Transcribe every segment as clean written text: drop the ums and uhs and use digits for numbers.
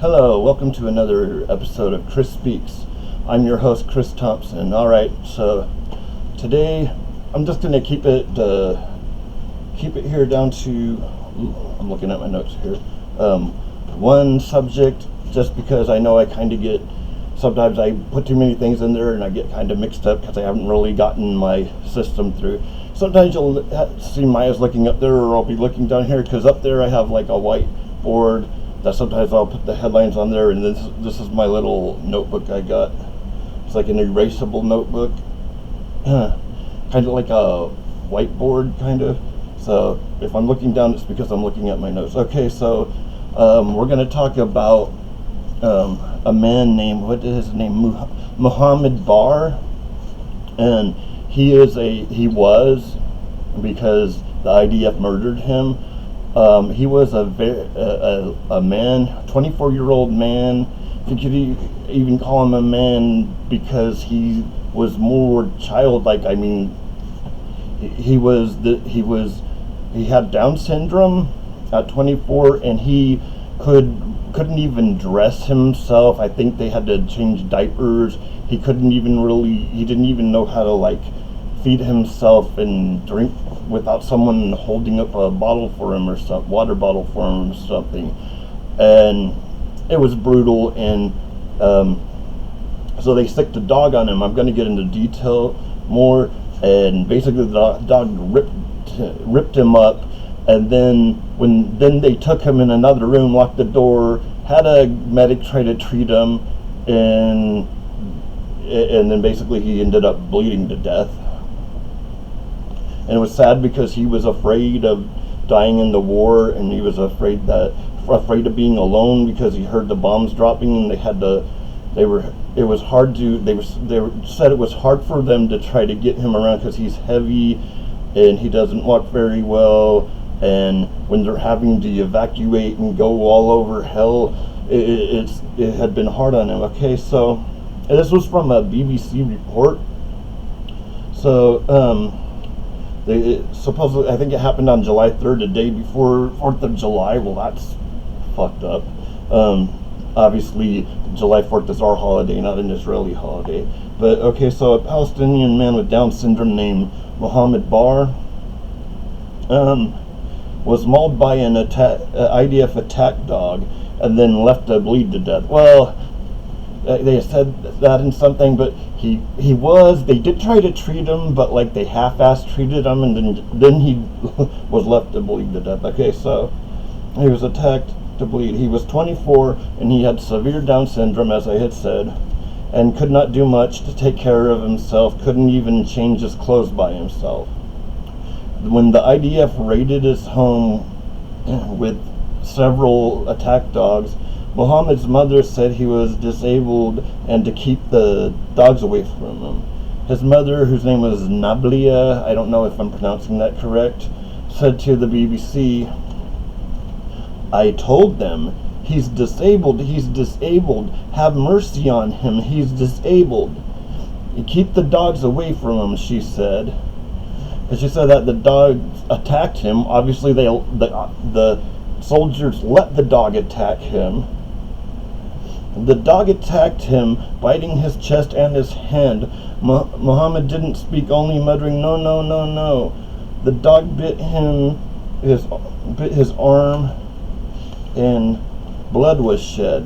Hello, welcome to another episode of Chris Speaks. I'm your host, Chris Thompson. Alright, so today I'm just going to keep it here down to, I'm looking at my notes here, one subject, just because I know I kind of get, sometimes I put too many things in there and I get kind of mixed up because I haven't really gotten my system through. Sometimes you'll see Maya's looking up there, or I'll be looking down here, because up there I have like a white board that sometimes I'll put the headlines on there, and this is my little notebook I got. It's like an erasable notebook, kind of like a whiteboard, kind of. So if I'm looking down, it's because I'm looking at my notes. Okay, so we're going to talk about a man named, what is his name, Muhammad Bar, and he was, because the IDF murdered him. He was a man, 24-year-old man. I think you'd even call him a man because he was more childlike. I mean, he had Down syndrome at 24, and he couldn't even dress himself. I think they had to change diapers. He didn't even know how to feed himself and drink without someone holding up a bottle for him, or some water bottle for him or something. And it was brutal. And so they sicked a dog on him. I'm going to get into detail more. And basically the dog ripped him up, and then they took him in another room, locked the door, had a medic try to treat him, and then basically he ended up bleeding to death. And it was sad because he was afraid of dying in the war, and he was afraid of being alone, because he heard the bombs dropping, and they said it was hard for them to try to get him around because he's heavy and he doesn't walk very well, and when they're having to evacuate and go all over hell, it had been hard on him. Okay, so this was from a BBC report. So supposedly, I think it happened on July 3rd, the day before 4th of July. Well, that's fucked up. Obviously, July 4th is our holiday, not an Israeli holiday. But okay, so a Palestinian man with Down syndrome named Muhammad Bar was mauled by an IDF attack dog and then left to bleed to death. Well, they said that in something, but they did try to treat him, but they half-assed treated him, and then he was left to bleed to death. Okay, so he was attacked to bleed. He was 24, and he had severe Down syndrome, as I had said, and could not do much to take care of himself, couldn't even change his clothes by himself. When the IDF raided his home with several attack dogs, Muhammad's mother said he was disabled and to keep the dogs away from him. His mother, whose name was Nablia, I don't know if I'm pronouncing that correct, said to the BBC, "I told them, he's disabled, have mercy on him, he's disabled. Keep the dogs away from him," she said. And she said that the dogs attacked him. Obviously, the soldiers let the dog attack him. The dog attacked him, biting his chest and his hand. Muhammad didn't speak, only muttering, "No, no, no, no." The dog bit his arm, and blood was shed.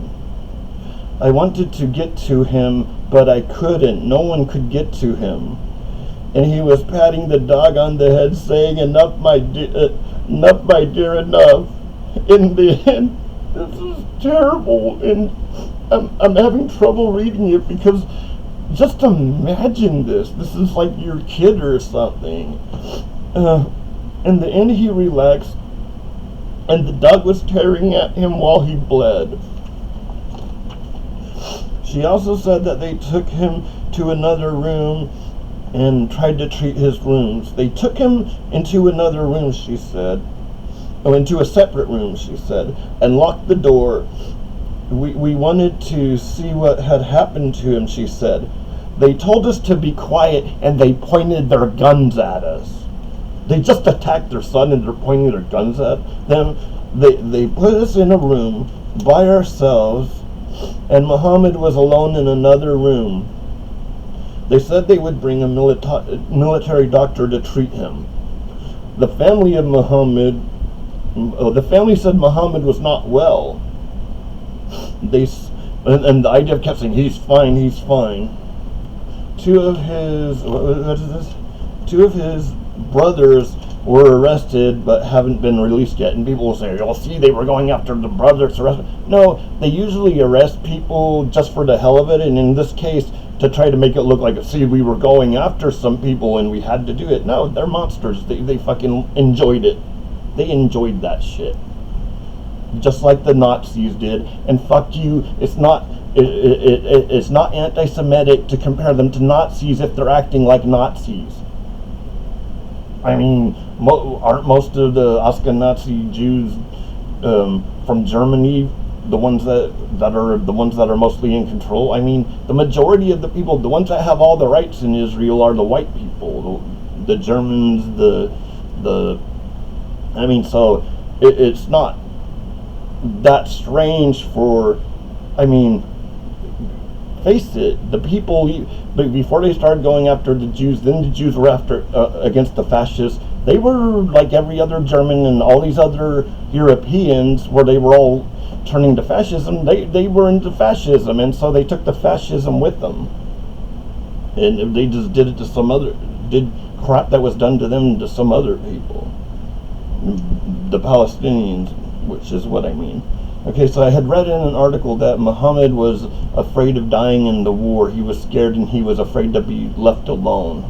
"I wanted to get to him, but I couldn't. No one could get to him." And he was patting the dog on the head, saying, enough, my dear, enough." In the end, this is terrible, and I'm having trouble reading it, because just imagine this. This is like your kid or something. In the end, he relaxed, and the dog was tearing at him while he bled. She also said that they took him to another room and tried to treat his wounds. They took him into another room, she said. Into a separate room, she said, and locked the door. We wanted to see what had happened to him, she said. They told us to be quiet, and they pointed their guns at us. They just attacked their son, and they're pointing their guns at them. They put us in a room by ourselves, and Muhammad was alone in another room. They said they would bring a military doctor to treat him. The family of Muhammad, the family said Muhammad was not well. And the IDF kept saying, he's fine, he's fine. Two of his brothers were arrested but haven't been released yet. And people will say, oh, see, they were going after the brothers. No, they usually arrest people just for the hell of it. And in this case, to try to make it look like, see, we were going after some people and we had to do it. No, they're monsters. They fucking enjoyed it. They enjoyed that shit. Just like the Nazis did. And fuck you, it's not anti-Semitic to compare them to Nazis if they're acting like Nazis. I mean, aren't most of the Ashkenazi Jews from Germany the ones that are mostly in control? I mean, the majority of the people, the ones that have all the rights in Israel, are the white people, the Germans, I mean, so it's not that strange for, I mean, face it, the people, before they started going after the Jews, then the Jews were after against the fascists. They were like every other German and all these other Europeans, where they were all turning to fascism. They were into fascism, and so they took the fascism with them, and they just did it to did crap that was done to them to some other people, the Palestinians, which is what I mean. Okay, so I had read in an article that Muhammad was afraid of dying in the war. He was scared and he was afraid to be left alone.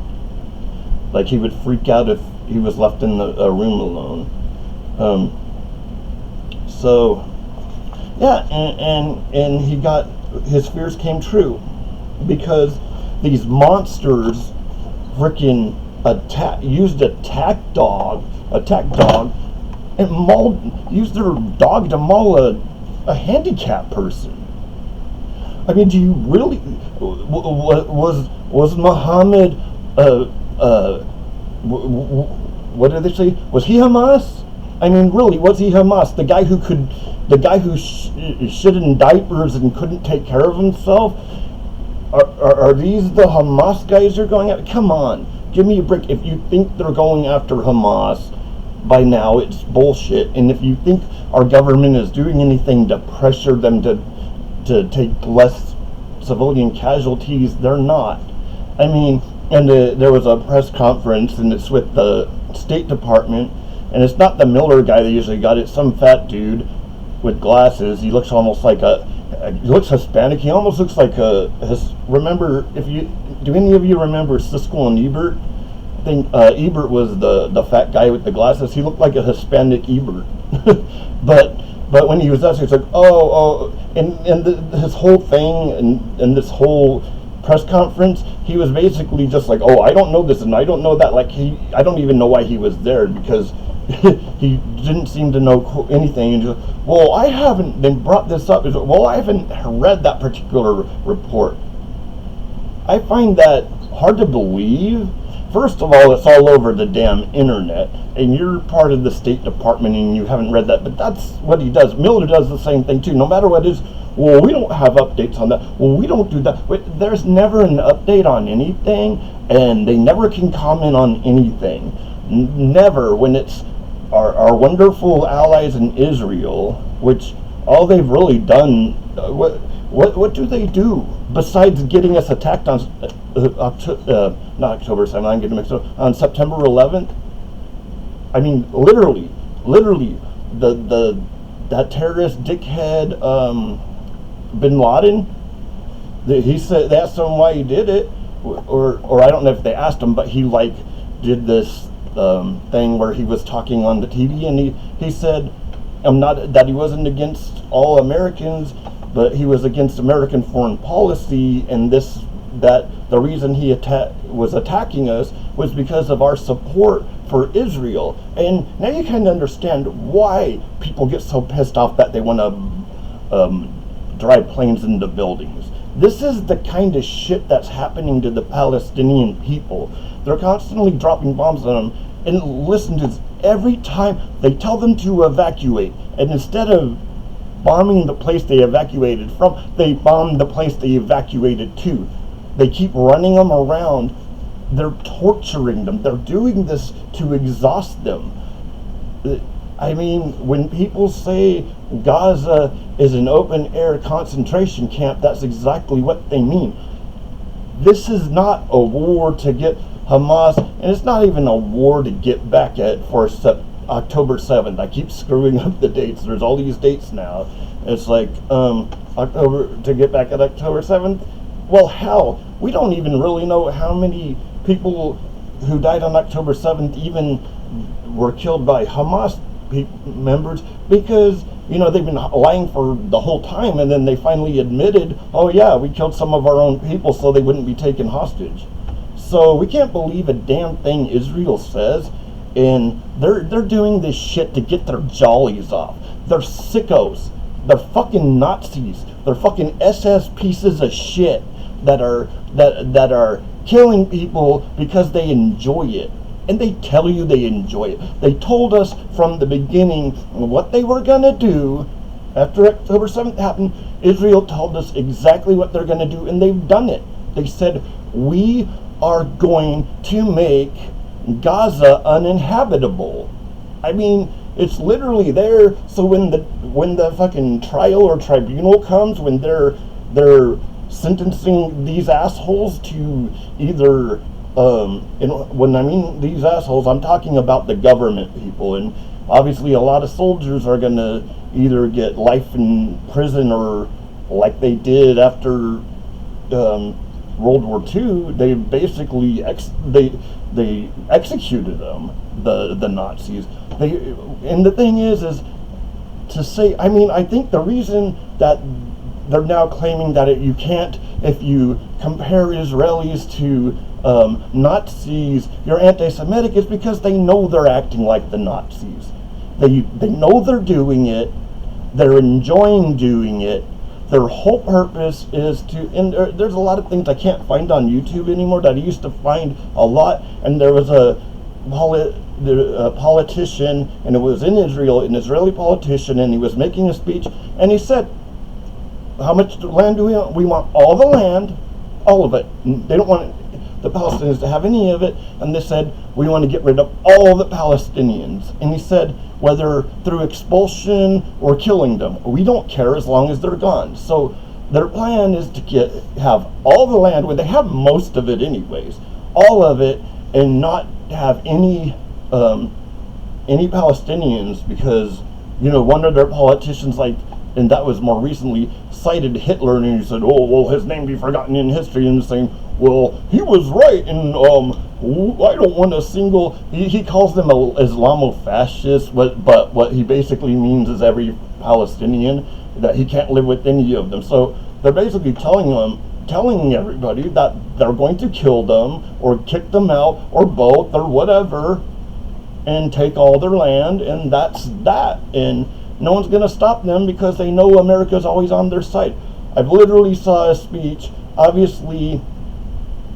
Like, he would freak out if he was left in a room alone. So, yeah, and he got, his fears came true. Because these monsters freaking used a attack dog, and used their dog to maul a handicapped person. I mean, do you really, was Muhammad, what did they say? Was he Hamas? I mean, really, was he Hamas? The guy who shit in diapers and couldn't take care of himself? Are these the Hamas guys you're going after? Come on, give me a break. If you think they're going after Hamas, by now it's bullshit. And if you think our government is doing anything to pressure them to take less civilian casualties, they're not. I mean, and there was a press conference, and it's with the State Department, and it's not the Miller guy they usually got, it's some fat dude with glasses. He looks almost like he looks Hispanic. He almost looks like do any of you remember Siskel and Ebert? I think Ebert was the fat guy with the glasses. He looked like a Hispanic Ebert. but when he was there, he's like, his whole thing and this whole press conference, he was basically just like, oh, I don't know this and I don't know that. Like, I don't even know why he was there, because he didn't seem to know anything. And just, well, I haven't. They brought this up. Well, I haven't read that particular report. I find that hard to believe. First of all, it's all over the damn internet, and you're part of the State Department and you haven't read that, but that's what he does. Miller does the same thing too. No matter what it is, well, we don't have updates on that. Well, we don't do that. There's never an update on anything, and they never can comment on anything. Never, when it's our wonderful allies in Israel, which all they've really done, what do they do besides getting us attacked on not October 7th, I'm getting mixed up, on September 11th? I mean, literally, that terrorist dickhead, Bin Laden, he said, they asked him why he did it, or I don't know if they asked him, but he did this thing where he was talking on the TV, and he said, not that he wasn't against all Americans, but he was against American foreign policy, and that the reason he was attacking us was because of our support for Israel. And now you kind of understand why people get so pissed off that they want to drive planes into buildings. This is the kind of shit that's happening to the Palestinian people. They're constantly dropping bombs on them. And listen to every time they tell them to evacuate, and instead of bombing the place they evacuated from, they bomb the place they evacuated to. They keep running them around. They're torturing them. They're doing this to exhaust them. I mean, when people say Gaza is an open-air concentration camp, that's exactly what they mean. This is not a war to get Hamas, and it's not even a war to get back at for October 7th. I keep screwing up the dates. There's all these dates now. It's like October to get back at October 7th. Well, hell, we don't even really know how many people who died on October 7th even were killed by Hamas members, because they've been lying for the whole time, and then they finally admitted, oh yeah, we killed some of our own people so they wouldn't be taken hostage. So we can't believe a damn thing Israel says, and they're doing this shit to get their jollies off. They're sickos. They're fucking Nazis. They're fucking SS pieces of shit that are killing people because they enjoy it. And they tell you they enjoy it. They told us from the beginning what they were going to do. After October 7th happened, Israel told us exactly what they're going to do, and they've done it. They said, we are going to make Gaza uninhabitable. I mean, it's literally there, so when the fucking trial or tribunal comes, when they're sentencing these assholes to either when I mean these assholes, I'm talking about the government people, and obviously a lot of soldiers are going to either get life in prison, or like they did after World War II, they basically they executed them, the Nazis. And the thing is to say, I mean, I think the reason that they're now claiming that you can't, if you compare Israelis to Nazis, you're anti-Semitic, is because they know they're acting like the Nazis. They know they're doing it. They're enjoying doing it. Their whole purpose is to, and there's a lot of things I can't find on YouTube anymore that I used to find a lot, and there was a politician, and it was in Israel, an Israeli politician, and he was making a speech, and he said, how much land do we want? We want all the land, all of it. They don't want the Palestinians to have any of it, and they said, we want to get rid of all the Palestinians. And he said, whether through expulsion or killing them, we don't care as long as they're gone. So their plan is to have all the land, where they have most of it anyways, all of it, and not have any Palestinians, because one of their politicians, and that was more recently, cited Hitler, and he said, oh, well, his name be forgotten in history, and saying, well, he was right, and I don't want a single, he calls them Islamo-fascists, but what he basically means is every Palestinian, that he can't live with any of them. So they're basically telling everybody that they're going to kill them, or kick them out, or both, or whatever, and take all their land, and that's that. And no one's going to stop them, because they know America's always on their side. I've literally saw a speech. Obviously,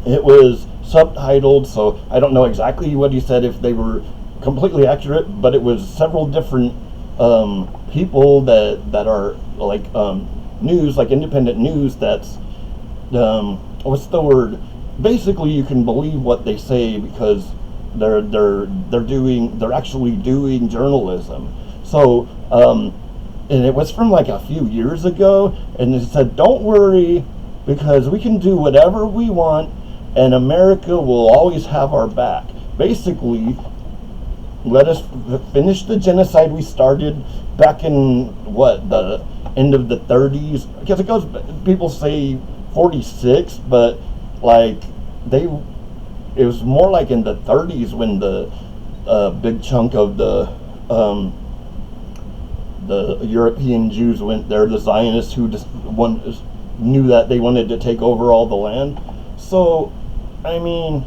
it was subtitled, so I don't know exactly what he said, if they were completely accurate, but it was several different people that are like news, like independent news, that's what's the word? Basically, you can believe what they say, because they're actually doing journalism. So and it was from like a few years ago, and it said, don't worry, because we can do whatever we want, and America will always have our back. Basically, let us finish the genocide we started back in the end of the 30s, because it goes, people say 46, but it was more like in the 30s when the big chunk of the European Jews went there, the Zionists who just knew that they wanted to take over all the land. So, I mean,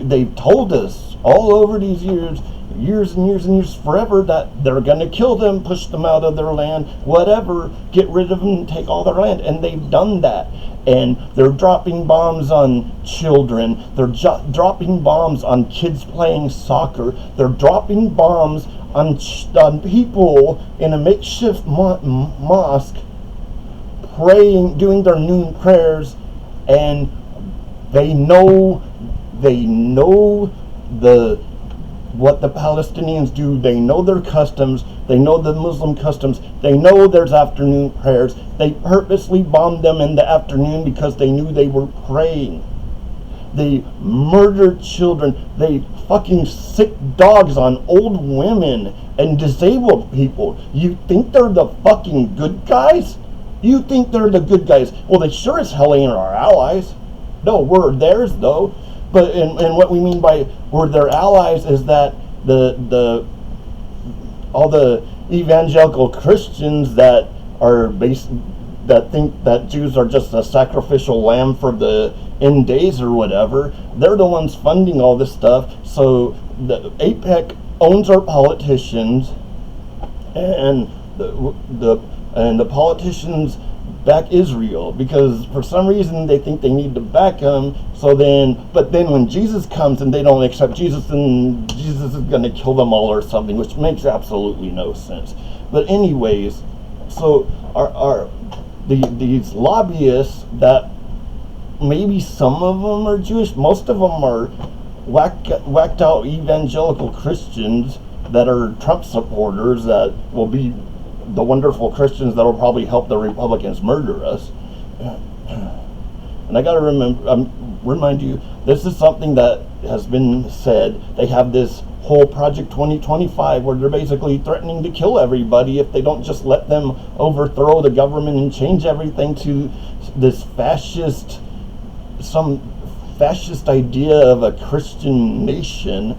they've told us all over these years, years and years and years, forever, that they're going to kill them, push them out of their land, whatever, get rid of them, take all their land. And they've done that. And they're dropping bombs on children. They're dropping bombs on kids playing soccer. They're dropping bombs on people in a makeshift mosque, praying, doing their noon prayers, and they know what the Palestinians do. They know their customs. They know the Muslim customs. They know there's afternoon prayers. They purposely bombed them in the afternoon because they knew they were praying. They murdered children. They fucking sick dogs on old women and disabled people. You think they're the fucking good guys? You think they're the good guys? Well, they sure as hell ain't our allies. No, we're theirs though. But and what we mean by we're their allies is that all the evangelical Christians that think that Jews are just a sacrificial lamb for the end days or whatever, they're the ones funding all this stuff. So the AIPAC owns our politicians, and the politicians back Israel because for some reason they think they need to back them. But then when Jesus comes and they don't accept Jesus, then Jesus is going to kill them all or something, which makes absolutely no sense. But anyways, so these lobbyists that maybe some of them are Jewish, most of them are whacked out evangelical Christians that are Trump supporters that will be the wonderful Christians that will probably help the Republicans murder us. And I got to remind you, this is something that has been said. They have this whole Project 2025 where they're basically threatening to kill everybody if they don't just let them overthrow the government and change everything to this fascist idea of a Christian nation,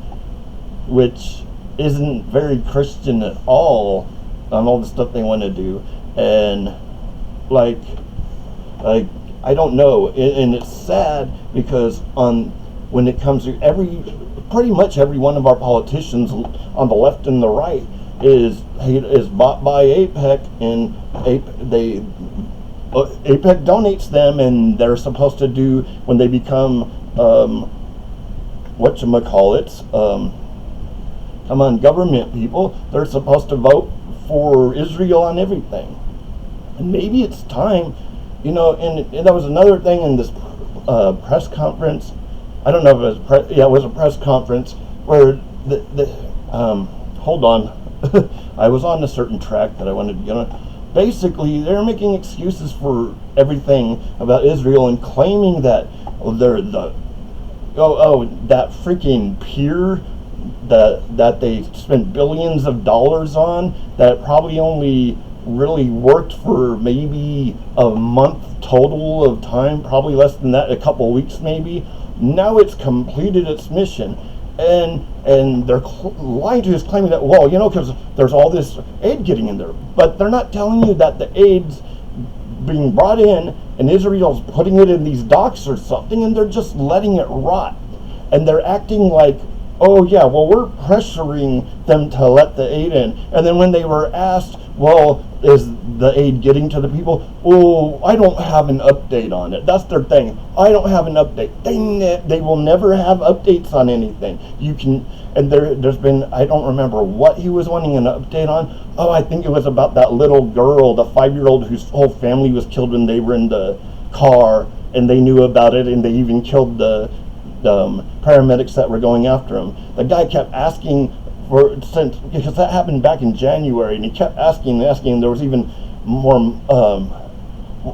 which isn't very Christian at all, on all the stuff they want to do. And like I don't know, and it's sad because when it comes to pretty much every one of our politicians on the left and the right is bought by AIPAC, and AIPAC donates them, and they're supposed to do, when they become government people, they're supposed to vote for Israel on everything. And maybe it's time, and that was another thing in this press conference. I don't know if it was a press conference where hold on, I was on a certain track that I wanted to get on. Basically, they're making excuses for everything about Israel and claiming that that freaking pier that they spent billions of dollars on, that probably only really worked for maybe a month total of time, probably less than that, a couple weeks maybe. Now it's completed its mission, and they're lying to us, claiming that, well, because there's all this aid getting in there, but they're not telling you that the aid's being brought in and Israel's putting it in these docks or something, and they're just letting it rot, and they're acting like, oh yeah, well, we're pressuring them to let the aid in. And then when they were asked, well, is the aid getting to the people? Oh, I don't have an update on it. That's their thing. I don't have an update. They will never have updates on anything. There's been, I don't remember what he was wanting an update on. Oh, I think it was about that little girl, the 5-year-old whose whole family was killed when they were in the car, and they knew about it, and they even killed the paramedics that were going after him. The guy kept asking because that happened back in January, and he kept asking. There was even more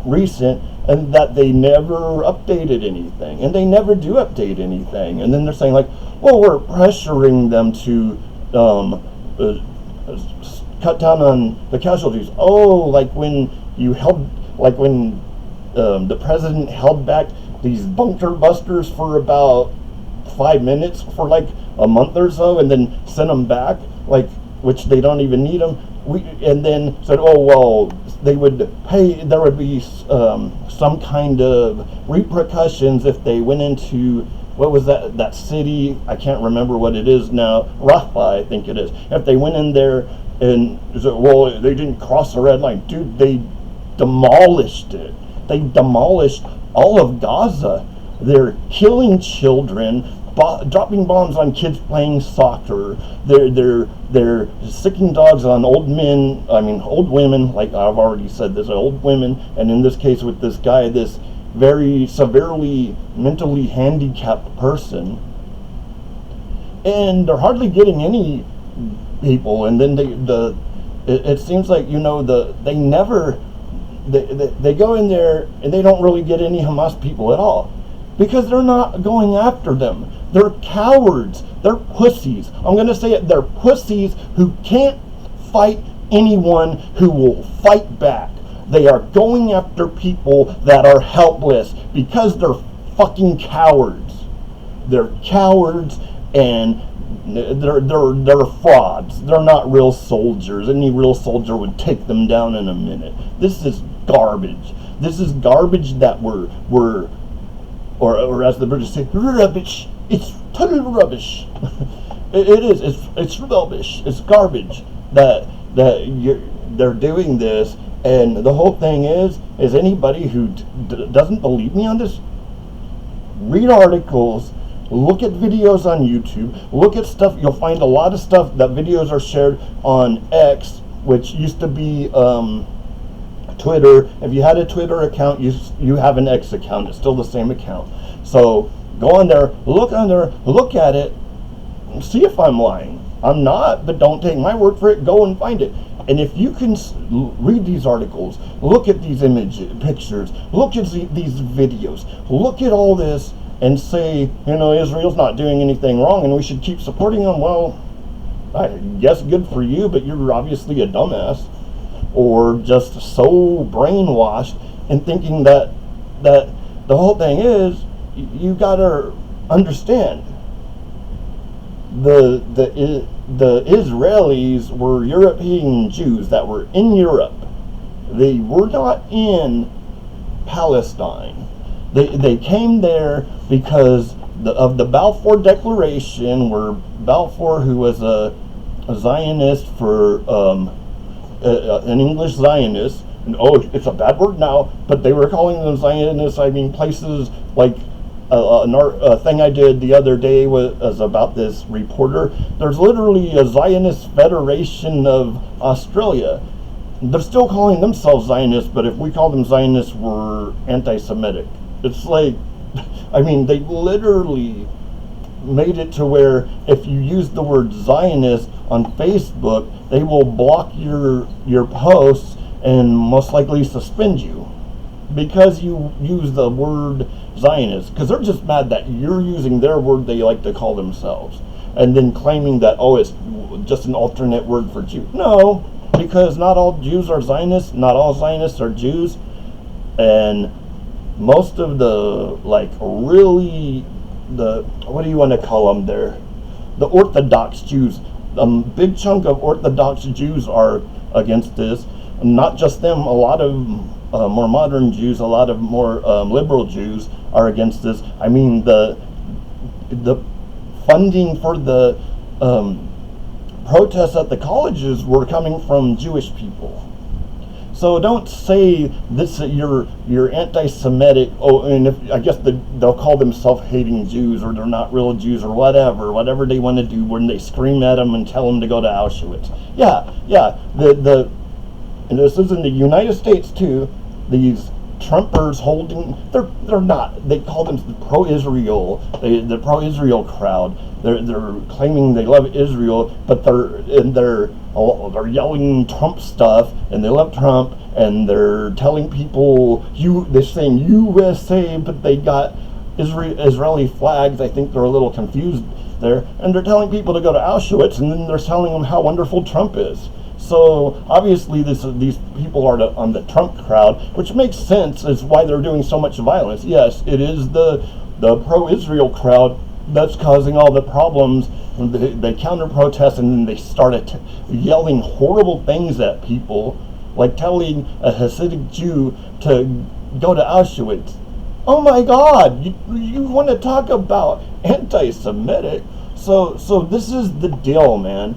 recent, and that they never updated anything, and they never do update anything. And then they're saying like, well, we're pressuring them to cut down on the casualties. Oh, like when the president held back these bunker busters for about 5 minutes for like a month or so, and then sent them back, which they don't even need them. And then said, oh well, they would pay. There would be some kind of repercussions if they went into what was that city? I can't remember what it is now. Rafah, I think it is. If they went in there and said, well, they didn't cross the red line, dude, they demolished it. They demolished all of Gaza. They're killing children, dropping bombs on kids playing soccer. They're sicking dogs on old men. I mean, old women. Like I've already said, this old women, and in this case with this guy, this very severely mentally handicapped person. And they're hardly getting any people. And then it seems like, you know, they go in there and they don't really get any Hamas people at all, because they're not going after them. They're cowards. They're pussies. I'm going to say it. They're pussies who can't fight anyone who will fight back. They are going after people that are helpless because they're fucking cowards. They're cowards, and they're frauds. They're not real soldiers. Any real soldier would take them down in a minute. This is garbage. This is garbage that or as the British say, rubbish. It's total rubbish. It is. It's rubbish. It's garbage that they're doing this. And the whole thing is anybody who doesn't believe me on this, read articles, look at videos on YouTube, look at stuff. You'll find a lot of stuff that videos are shared on X, which used to be Twitter. If you had a Twitter account, you have an X account. It's still the same account. So go on there, look at it, see if I'm lying. I'm not, but don't take my word for it. Go and find it. And if you can read these articles, look at these pictures, look at these videos, look at all this, and say, you know, Israel's not doing anything wrong and we should keep supporting them, well, I guess good for you, but you're obviously a dumbass, or just so brainwashed and thinking that the whole thing is, you gotta understand, the Israelis were European Jews that were in Europe. They were not in Palestine. They came there because of the Balfour Declaration, where Balfour, who was a Zionist for an English Zionist, and it's a bad word now, but they were calling them Zionists. I mean, places like a thing I did the other day was about this reporter. There's literally a Zionist Federation of Australia. They're still calling themselves Zionists, but if we call them Zionists, we're anti-Semitic. It's like, I mean, they literally made it to where if you use the word Zionist on Facebook, they will block your posts and most likely suspend you because you use the word Zionist, because they're just mad that you're using their word they like to call themselves, and then claiming that, oh, it's just an alternate word for Jew. No, because not all Jews are Zionists, not all Zionists are Jews, and most of the, like, really, what do you want to call them there? The Orthodox Jews, a big chunk of Orthodox Jews are against this. Not just them, a lot of more modern Jews, a lot of more liberal Jews are against this. I mean, the funding for the protests at the colleges were coming from Jewish people. So don't say this. You're anti-Semitic. Oh, and I guess they'll call them self-hating Jews, or they're not real Jews, or whatever they want to do when they scream at them and tell them to go to Auschwitz. Yeah. And this is in the United States too. These Trumpers they're not. They call them pro-Israel. The pro-Israel crowd. They're claiming they love Israel, but they're yelling Trump stuff, and they love Trump, and they're telling people they're saying USA, but they got Israeli flags. I think they're a little confused there, and they're telling people to go to Auschwitz, and then they're telling them how wonderful Trump is. So obviously these people are on the Trump crowd, which makes sense as why they're doing so much violence. Yes, it is the pro-Israel crowd that's causing all the problems. They counter-protest, and then they started yelling horrible things at people, like telling a Hasidic Jew to go to Auschwitz. Oh my God, you want to talk about anti-Semitic? So this is the deal, man.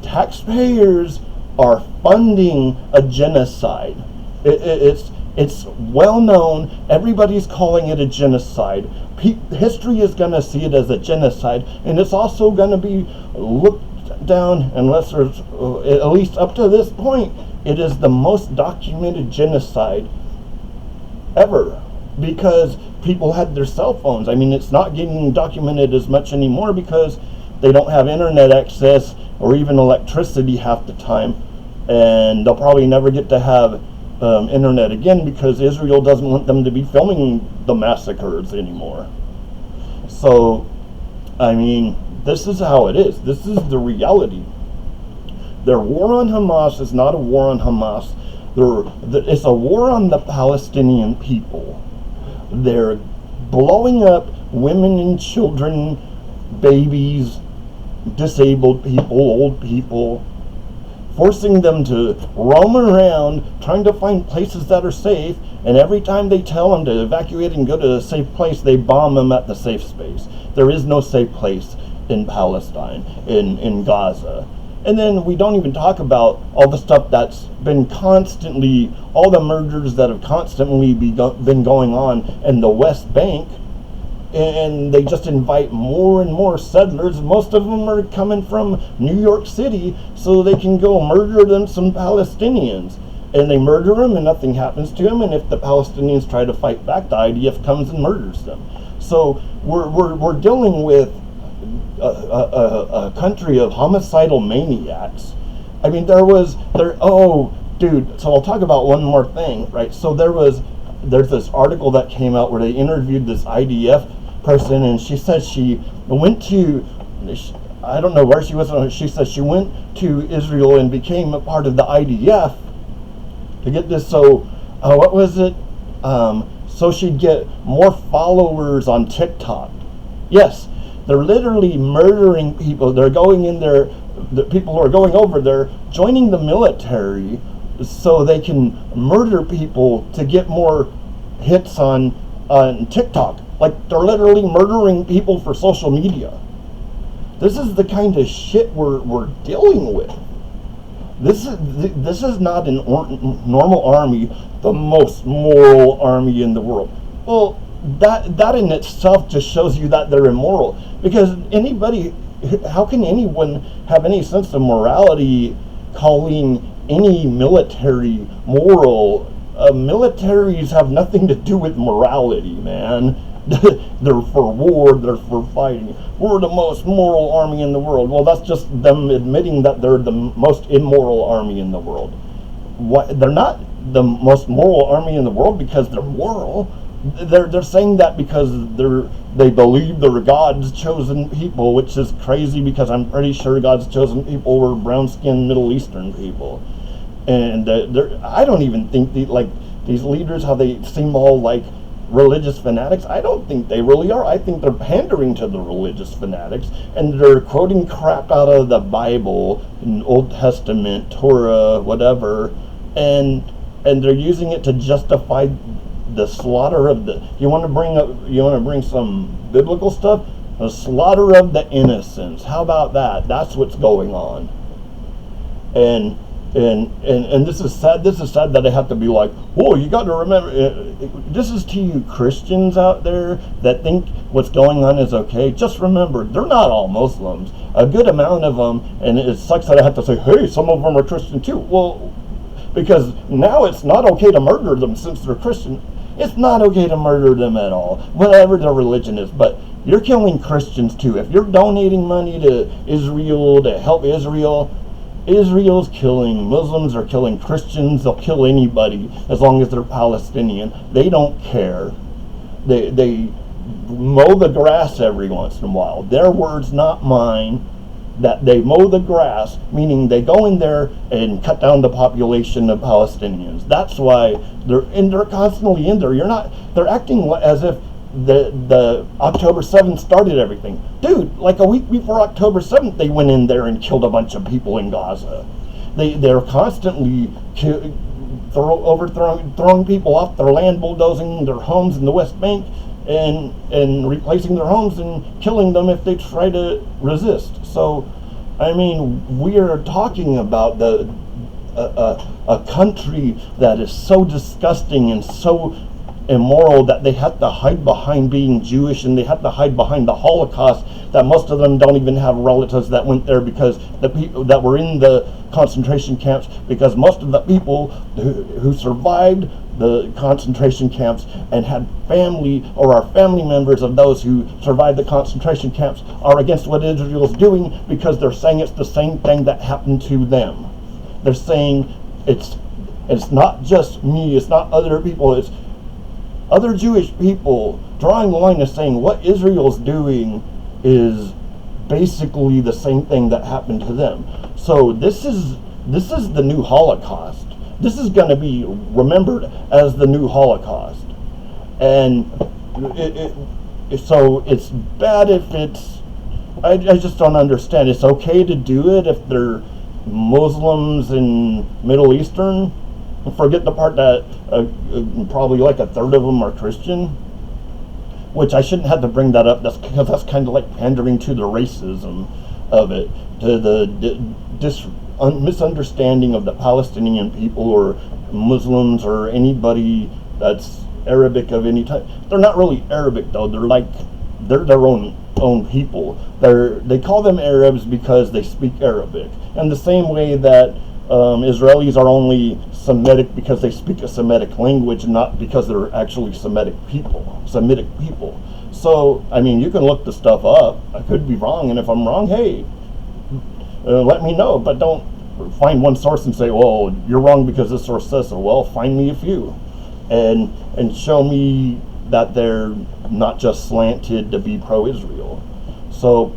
Taxpayers are funding a genocide. It's well known. Everybody's calling it a genocide. History is going to see it as a genocide, and it's also going to be looked down, unless there's, at least up to this point, it is the most documented genocide ever, because people had their cell phones. I mean, it's not getting documented as much anymore because they don't have internet access or even electricity half the time, and they'll probably never get to have internet again because Israel doesn't want them to be filming the massacres anymore. So, I mean, this is how it is. This is the reality. Their war on Hamas is not a war on Hamas. It's a war on the Palestinian people. They're blowing up women and children, babies, disabled people, old people, forcing them to roam around, trying to find places that are safe, and every time they tell them to evacuate and go to a safe place, they bomb them at the safe space. There is no safe place in Palestine, in Gaza. And then we don't even talk about all the stuff that's been constantly, all the murders that have constantly been going on in the West Bank, and they just invite more and more settlers. Most of them are coming from New York City so they can go murder them some Palestinians. And they murder them and nothing happens to them, and if the Palestinians try to fight back, the IDF comes and murders them. So we're dealing with a country of homicidal maniacs. I mean, oh, dude, so I'll talk about one more thing, right? So there's this article that came out where they interviewed this IDF person, and she said she went to, I don't know where she was, she said she went to Israel and became a part of the IDF to get this, so, what was it? So she'd get more followers on TikTok. Yes, they're literally murdering people. They're going in there, the people who are going over there, joining the military so they can murder people to get more hits on TikTok. Like, they're literally murdering people for social media. This is the kind of shit we're dealing with. This is not a normal army, the most moral army in the world. Well, that in itself just shows you that they're immoral. Because how can anyone have any sense of morality calling any military moral? Militaries have nothing to do with morality, man. They're for war, they're for fighting. We're the most moral army in the world. Well, that's just them admitting that they're the most immoral army in the world. They're not the most moral army in the world because they're moral. They're saying that because they believe they're God's chosen people, which is crazy because I'm pretty sure God's chosen people were brown-skinned Middle Eastern people. And I don't even think these leaders, how they seem all like religious fanatics. I don't think they really are. I think they're pandering to the religious fanatics, and they're quoting crap out of the Bible, Old Testament, Torah, whatever, and they're using it to justify the slaughter of the. You want to bring some biblical stuff? The slaughter of the innocents. How about that? That's what's going on. And this is sad. This is sad that I have to be like, whoa, you got to remember, this is to you Christians out there that think what's going on is okay. Just remember, they're not all Muslims. A good amount of them, and it sucks that I have to say, hey, some of them are Christian too. Well, because now it's not okay to murder them since they're Christian. It's not okay to murder them at all, whatever their religion is. But you're killing Christians too. If you're donating money to Israel to help Israel, Israel's killing Muslims, or killing Christians. They'll kill anybody as long as they're Palestinian. They don't care. They mow the grass every once in a while. Their words, not mine. That they mow the grass, meaning they go in there and cut down the population of Palestinians. That's why they're constantly in there. They're acting as if the October 7th started everything. Dude, like a week before October 7th, they went in there and killed a bunch of people in Gaza. They're constantly throwing people off their land, bulldozing their homes in the West Bank, and replacing their homes and killing them if they try to resist. So, I mean, we are talking about a country that is so disgusting and so immoral that they had to hide behind being Jewish, and they had to hide behind the Holocaust, that most of them don't even have relatives that went there, because the people that were in the concentration camps, because most of the people who survived the concentration camps and had family or are family members of those who survived the concentration camps are against what Israel is doing, because they're saying it's the same thing that happened to them. They're saying it's not just me, it's not other people, it's other Jewish people drawing the line and saying what Israel's doing is basically the same thing that happened to them. So this is the new Holocaust. This is going to be remembered as the new Holocaust. And so it's bad if it's, I just don't understand. It's okay to do it if they're Muslims and Middle Eastern. Forget the part that probably like a third of them are Christian, which I shouldn't have to bring that up. That's because that's kind of like pandering to the racism of it, to the misunderstanding of the Palestinian people or Muslims or anybody that's Arabic of any type. They're not really Arabic though. They're their own people. They call them Arabs because they speak Arabic, and the same way that Israelis are only Semitic because they speak a Semitic language, not because they're actually Semitic people. So, I mean, you can look the stuff up. I could be wrong, and if I'm wrong, hey, let me know. But don't find one source and say, well, you're wrong because this source says so. Well, find me a few, and show me that they're not just slanted to be pro-Israel. So,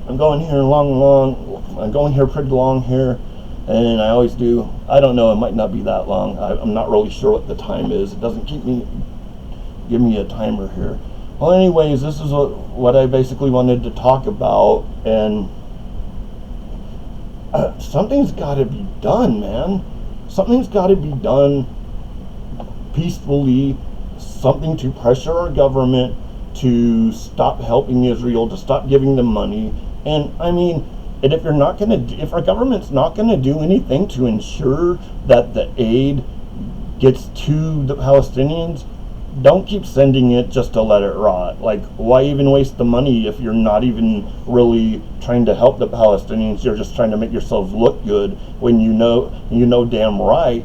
I'm going here I'm going here pretty long here. And I always do. I don't know, it might not be that long. I'm not really sure what the time is. It doesn't give me a timer here. Well, anyways, this is what I basically wanted to talk about, and something's got to be done, man. Something's got to be done peacefully, something to pressure our government to stop helping Israel, to stop giving them money. And I mean, and if our government's not gonna do anything to ensure that the aid gets to the Palestinians, don't keep sending it just to let it rot. Like, why even waste the money if you're not even really trying to help the Palestinians? You're just trying to make yourselves look good when you know damn right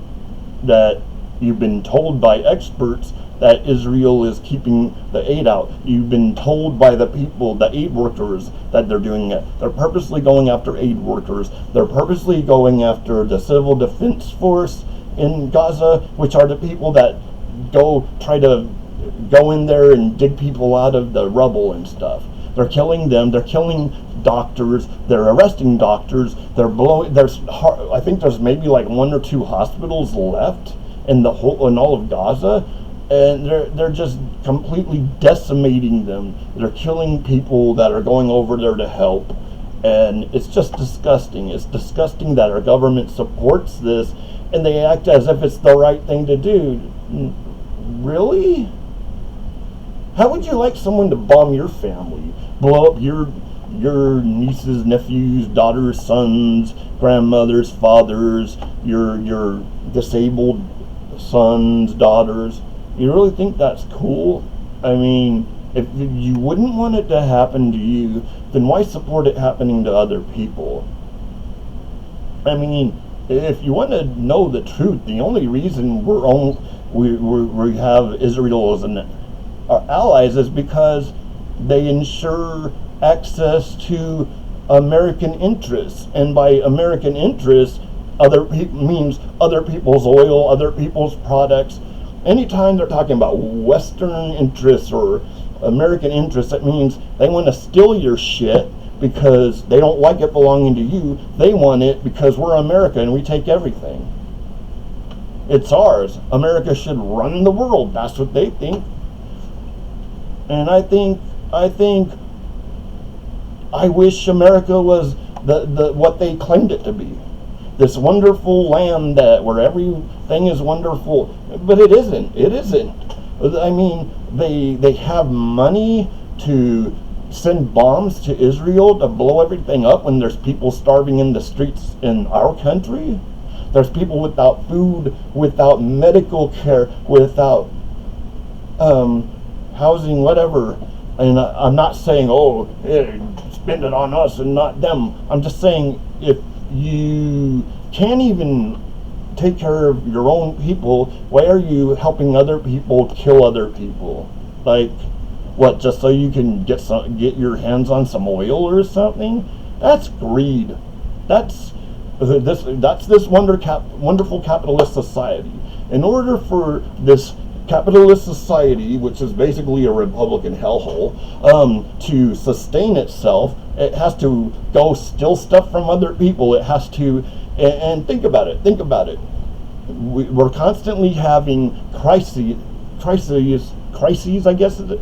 that you've been told by experts that Israel is keeping the aid out. You've been told by the people, the aid workers, that they're doing it. They're purposely going after aid workers. They're purposely going after the civil defense force in Gaza, which are the people that try to go in there and dig people out of the rubble and stuff. They're killing them. They're killing doctors. They're arresting doctors. I think there's maybe like 1 or 2 hospitals left in all of Gaza. And they're just completely decimating them. They're killing people that are going over there to help. And it's just disgusting. It's disgusting that our government supports this and they act as if it's the right thing to do. Really? How would you like someone to bomb your family? Blow up your nieces, nephews, daughters, sons, grandmothers, fathers, your disabled sons, daughters? You really think that's cool? I mean, if you wouldn't want it to happen to you, then why support it happening to other people? I mean, if you want to know the truth, the only reason we have Israel as our allies is because they ensure access to American interests, and by American interests, means other people's oil, other people's products. Anytime they're talking about Western interests or American interests, that means they want to steal your shit because they don't like it belonging to you. They want it because we're America and we take everything. It's ours. America should run the world. That's what they think. And I wish America was the what they claimed it to be. this wonderful land where everything is wonderful, but it isn't. It isn't. I mean, they have money to send bombs to Israel to blow everything up when there's people starving in the streets in our country. There's people without food, without medical care, without housing, whatever. And I'm not saying, spend it on us and not them. I'm just saying, if you can't even take care of your own people, why are you helping other people kill other people? Like, what, just so you can get your hands on some oil or something? That's greed. That's this wonderful capitalist society. In order for this capitalist society, which is basically a Republican hellhole, to sustain itself, it has to go steal stuff from other people. It has to, and think about it. We're constantly having crises, I guess, is it?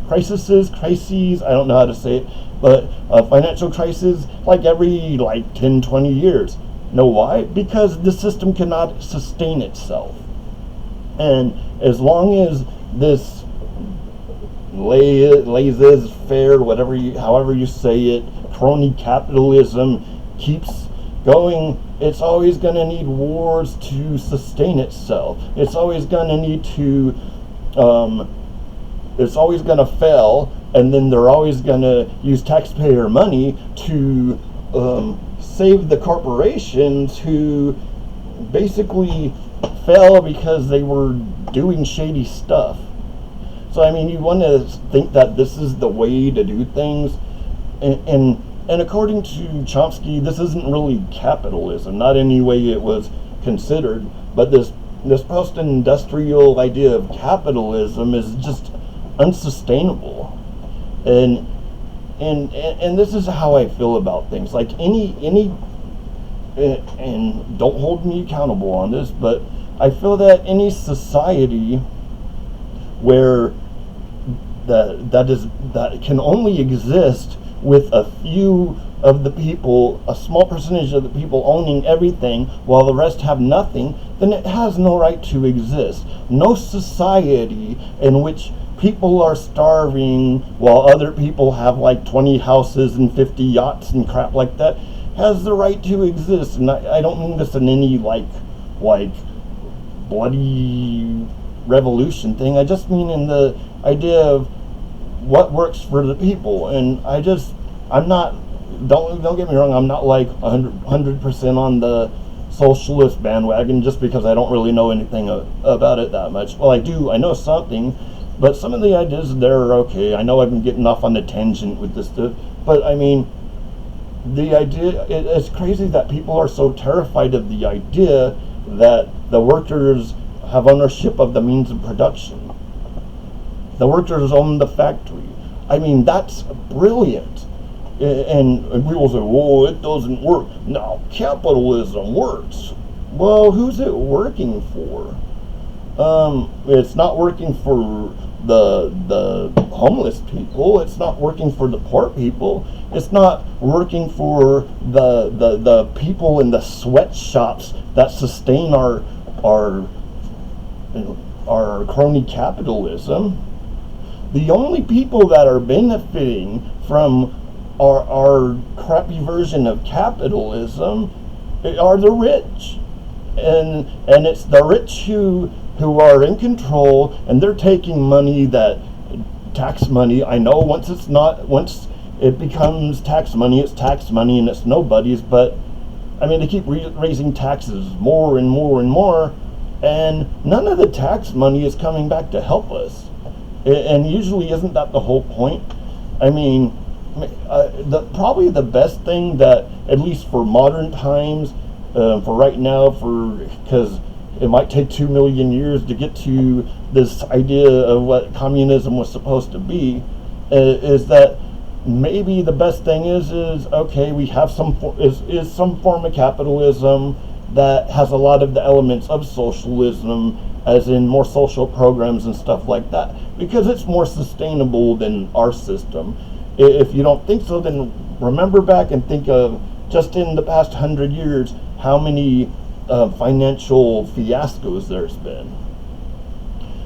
Crises, I don't know how to say it, but financial crisis like every 10, 20 years. Know why? Because the system cannot sustain itself. And as long as this laissez-faire, however you say it, crony capitalism keeps going, it's always going to need wars to sustain itself. It's always going to need to, it's always going to fail, and then they're always going to use taxpayer money to save the corporations who basically fell because they were doing shady stuff. So I mean, you want to think that this is the way to do things, and according to Chomsky, this isn't really capitalism, not any way it was considered, but this post-industrial idea of capitalism is just unsustainable. And this is how I feel about things. Like and don't hold me accountable on this, but I feel that any society where that can only exist with a few of the people, a small percentage of the people owning everything while the rest have nothing, then it has no right to exist. No society in which people are starving while other people have 20 houses and 50 yachts and crap like that has the right to exist. And I don't mean this in any bloody revolution thing. I just mean in the idea of what works for the people. And I'm not, don't get me wrong, I'm not 100% on the socialist bandwagon just because I don't really know anything about it that much. Well, I know something, but some of the ideas there are okay. I know I've been getting off on the tangent with this stuff, but I mean, the idea, it's crazy that people are so terrified of the idea that the workers have ownership of the means of production. The workers own the factory. I mean, that's brilliant. And people say, "Well, it doesn't work." No, capitalism works. Well, who's it working for? It's not working for the homeless people. It's not working for the poor people. It's not working for the people in the sweatshops that sustain our crony capitalism. The only people that are benefiting from our crappy version of capitalism are the rich, and it's the rich who are in control, and they're taking money, that tax money. I know once it becomes tax money, it's tax money and it's nobody's, but I mean, they keep raising taxes more and more and more, and none of the tax money is coming back to help us. And usually, isn't that the whole point? I mean, probably the best thing that, at least for modern times, for right now, because it might take 2 million years to get to this idea of what communism was supposed to be, is that maybe the best thing is okay, we have some form of capitalism that has a lot of the elements of socialism, as in more social programs and stuff like that, because it's more sustainable than our system. If you don't think so, then remember back and think of just in the past 100 years how many financial fiascos there's been.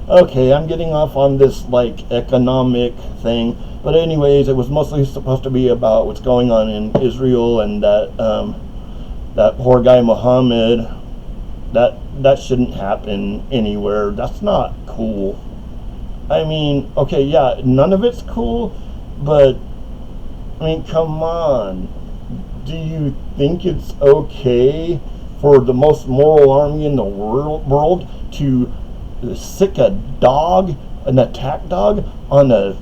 Okay, I'm getting off on this like economic thing, but anyways, it was mostly supposed to be about what's going on in Israel and that poor guy Muhammad. That shouldn't happen anywhere. That's not cool. I mean, okay, yeah, none of it's cool, but I mean, come on. Do you think it's okay for the most moral army in the world to sick a dog, an attack dog, on a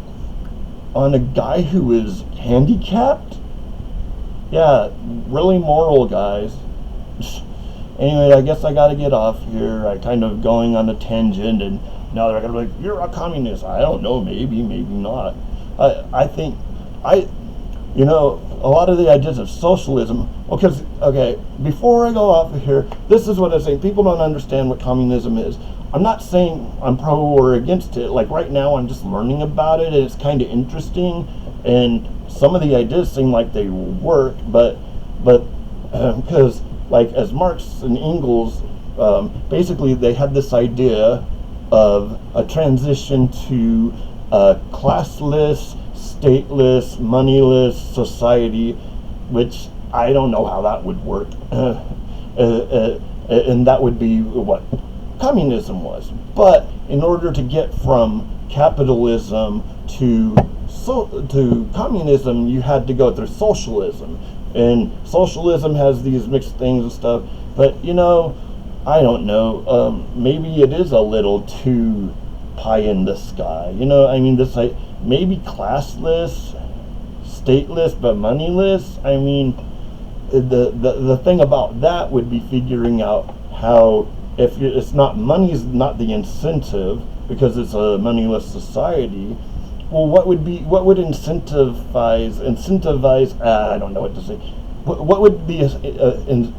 guy who is handicapped? Yeah, really moral, guys. Anyway, I guess I gotta get off here. I kind of going on a tangent, and now they're gonna be like, "You're a communist." I don't know, maybe not. I think you know, a lot of the ideas of socialism. Because okay, before I go off of here, this is what I'm saying. People don't understand what communism is. I'm not saying I'm pro or against it. Like right now, I'm just learning about it, and it's kind of interesting. And some of the ideas seem like they work, but because like as Marx and Engels, basically they had this idea of a transition to a classless, stateless, moneyless society, which I don't know how that would work. And that would be what communism was. But in order to get from capitalism to communism, you had to go through socialism. And socialism has these mixed things and stuff. But you know, I don't know. Maybe it is a little too pie in the sky. You know, I mean, this like maybe classless, stateless, but moneyless. I mean, the thing about that would be figuring out how, if it's not, money's not the incentive because it's a moneyless society. Well, what would incentivize? I don't know what to say. What would the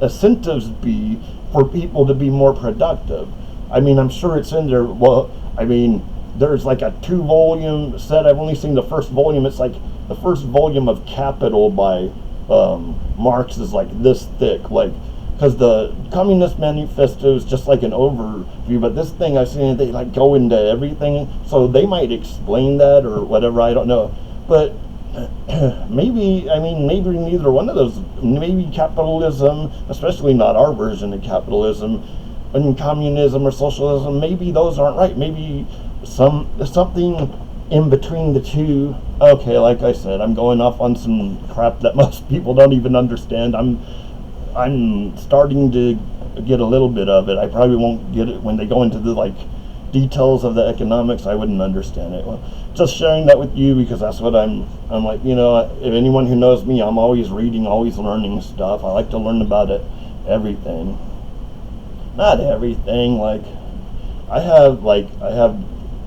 incentives be for people to be more productive? I mean, I'm sure it's in there. Well, I mean, there's like a 2-volume set. I've only seen the first volume. It's like the first volume of Capital by Marx is like this thick, like, because the Communist Manifesto is just like an overview, but this thing I've seen, they like go into everything, so they might explain that or whatever, I don't know. But maybe, I mean, maybe neither one of those, maybe capitalism, especially not our version of capitalism, and communism or socialism, maybe those aren't right. Maybe something in between the two. Okay, like I said, I'm going off on some crap that most people don't even understand. I'm starting to get a little bit of it. I probably won't get it when they go into the like details of the economics. I wouldn't understand it. Well, just sharing that with you because that's what I'm like, you know, if anyone who knows me, I'm always reading, always learning stuff. I like to learn about it, everything. Not everything. Like I have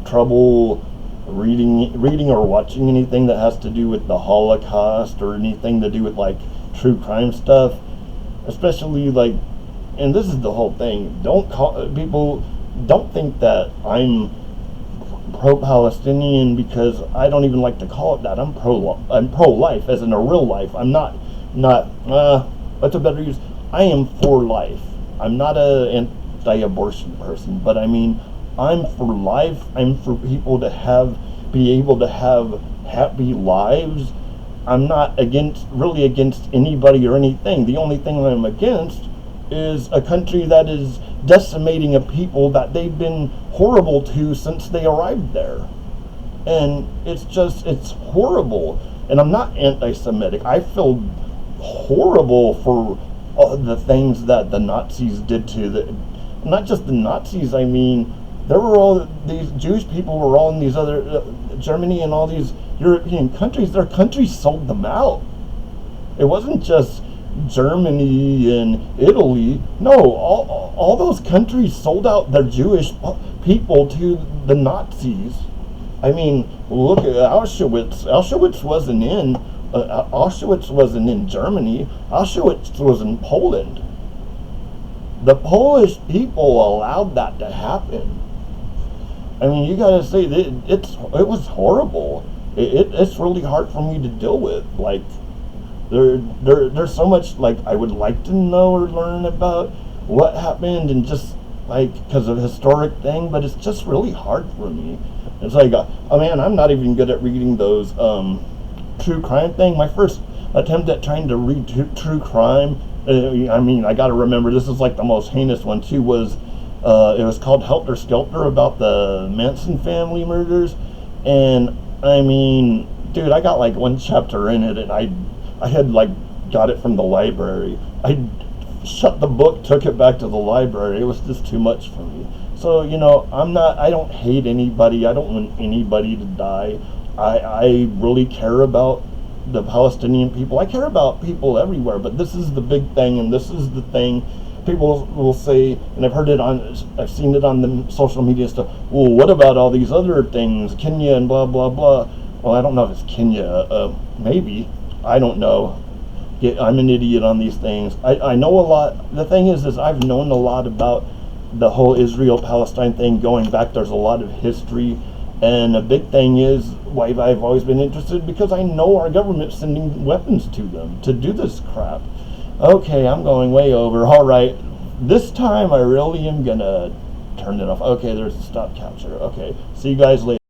trouble reading or watching anything that has to do with the Holocaust or anything to do with like true crime stuff. Especially like, and this is the whole thing, people don't think that I'm pro-Palestinian because I don't even like to call it that. I'm pro-life, as in a real life. I'm not what's a better use? I am for life. I'm not a anti-abortion person, but I mean, I'm for life. I'm for people to be able to have happy lives. I'm not really against anybody or anything. The only thing I'm against is a country that is decimating a people that they've been horrible to since they arrived there. And it's horrible. And I'm not anti-Semitic. I feel horrible for the things that the Nazis did to not just the Nazis, I mean, there were all these Jewish people were all in these other, Germany and all these European countries. Their countries sold them out. It wasn't just Germany and Italy. No, all those countries sold out their Jewish people to the Nazis. I mean, look at Auschwitz. Auschwitz wasn't in Germany. Auschwitz was in Poland. The Polish people allowed that to happen. I mean, you gotta say that it was horrible. It's really hard for me to deal with. Like, There's so much like I would like to know or learn about what happened, and just like because of historic thing, but it's just really hard for me. It's like, oh man, I'm not even good at reading those true crime thing. My first attempt at trying to read true crime, I mean, I got to remember this is like the most heinous one too. Was it was called Helter Skelter, about the Manson family murders, and I mean, dude, I got like one chapter in it, and I had like got it from the library. I shut the book, took it back to the library. It was just too much for me. So, I don't hate anybody. I don't want anybody to die. I really care about the Palestinian people. I care about people everywhere, but this is the big thing, and this is the thing. People will say, and I've seen it on the social media stuff, well, what about all these other things, Kenya and blah, blah, blah. Well, I don't know if it's Kenya. Maybe. I don't know. I'm an idiot on these things. I know a lot. The thing is I've known a lot about the whole Israel-Palestine thing going back. There's a lot of history, and a big thing is why I've always been interested, because I know our government's sending weapons to them to do this crap. Okay, I'm going way over. All right, this time I really am gonna turn it off. Okay, there's a stop capture. Okay, see you guys later.